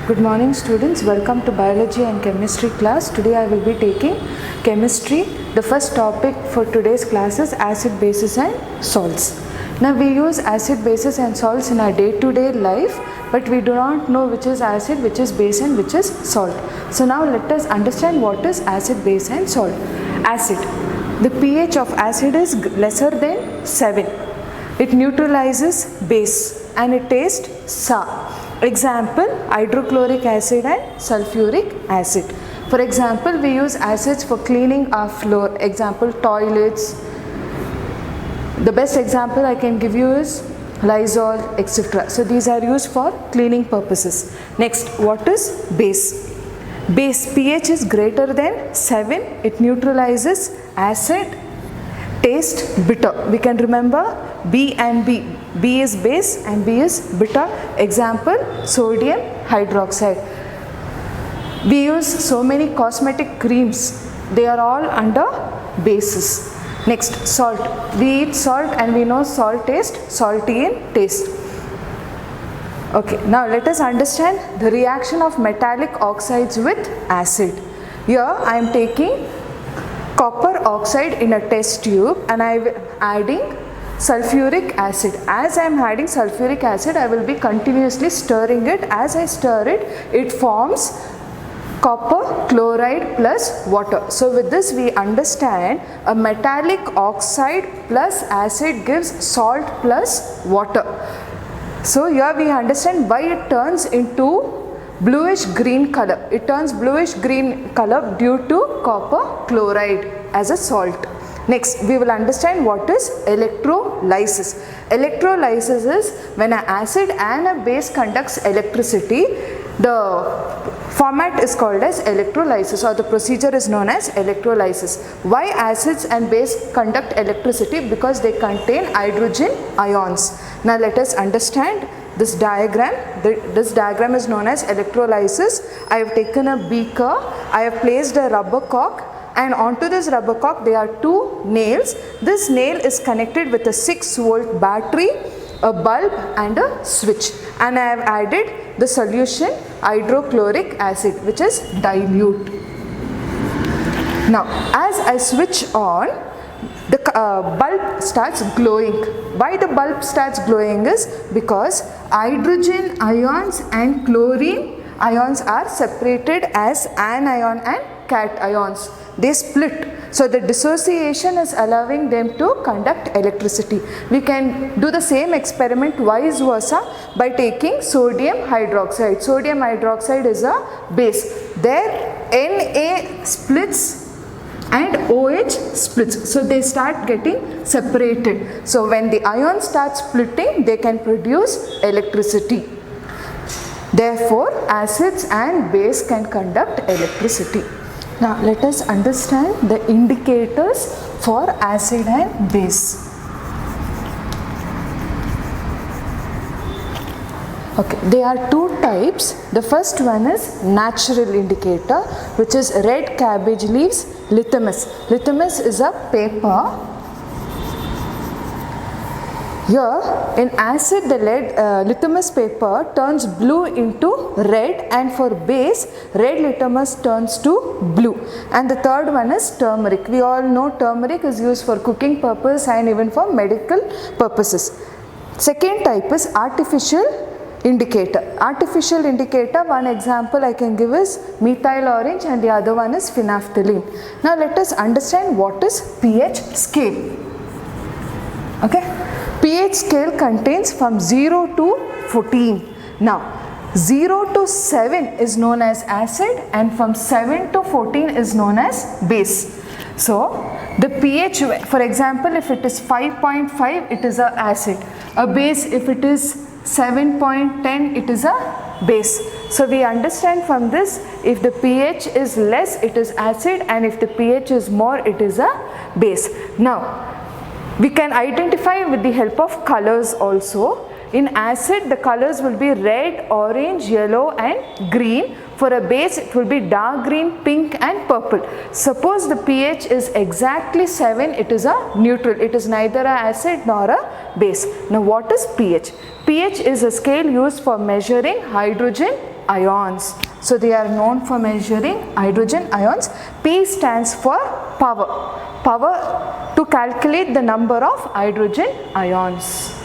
Good morning students, welcome to biology and chemistry class. Today I will be taking chemistry. The first topic for today's class is acid, bases and salts. Now we use acid, bases and salts in our day-to-day life, but we do not know which is acid, which is base and which is salt. So now let us understand what is acid, base and salt. Acid. The pH of acid is lesser than 7. It neutralizes base and it tastes sour. Example, hydrochloric acid and sulfuric acid. For example, we use acids for cleaning our floor. Example, toilets. The best example I can give you is Lysol, etc. So these are used for cleaning purposes. Next, what is base? Base pH is greater than 7. It neutralizes acid, taste bitter. We can remember B and B. B is base and B is bitter. Example, sodium hydroxide. We use so many cosmetic creams. They are all under bases. Next, salt. We eat salt and we know salt tastes salty in taste. Okay, now let us understand the reaction of metallic oxides with acid. Here I am taking copper oxide in a test tube and I am adding sulfuric acid. As I am adding sulfuric acid, I will be continuously stirring it. As I stir it, it forms copper chloride plus water. So with this we understand a metallic oxide plus acid gives salt plus water. So here we understand why it turns into bluish green color. It turns bluish green color due to copper chloride as a salt. Next, we will understand what is electrolysis. Electrolysis is when an acid and a base conducts electricity. The format is called as electrolysis, or the procedure is known as electrolysis. Why acids and base conduct electricity? Because they contain hydrogen ions. Now let us understand this diagram. This diagram is known as electrolysis. I have taken a beaker, I have placed a rubber cork, and onto this rubber cork there are two nails. This nail is connected with a 6-volt battery, a bulb and a switch, and I have added the solution hydrochloric acid, which is dilute. Now as I switch on, the bulb starts glowing. Why the bulb starts glowing is because hydrogen ions and chlorine ions are separated as anion and cations. They split. So the dissociation is allowing them to conduct electricity. We can do the same experiment vice versa by taking sodium hydroxide. Sodium hydroxide is a base. There Na splits and OH splits. So they start getting separated. So when the ions start splitting, they can produce electricity. Therefore, acids and base can conduct electricity. Now let us understand the indicators for acid and base. Okay, there are two types. The first one is natural indicator, which is red cabbage leaves, litmus. Litmus is a paper. Here in acid the litmus paper turns blue into red, and for base red litmus turns to blue. And the third one is turmeric. We all know turmeric is used for cooking purpose and even for medical purposes. Second type is artificial indicator. Artificial indicator, one example I can give is methyl orange and the other one is phenolphthalein. Now let us understand what is pH scale. Okay. pH scale contains from 0 to 14. Now 0 to 7 is known as acid and from 7 to 14 is known as base. So the pH, for example, if it is 5.5 it is a acid. A base, if it is 7.10 it is a base. So we understand from this, if the pH is less it is acid and if the pH is more it is a base. Now we can identify with the help of colors also. In acid the colors will be red, orange, yellow and green. For a base it will be dark green, pink and purple. Suppose the pH is exactly 7, it is a neutral. It is neither a acid nor a base. Now what is pH? pH is a scale used for measuring hydrogen ions. So they are known for measuring hydrogen ions. P stands for power. Power to calculate the number of hydrogen ions.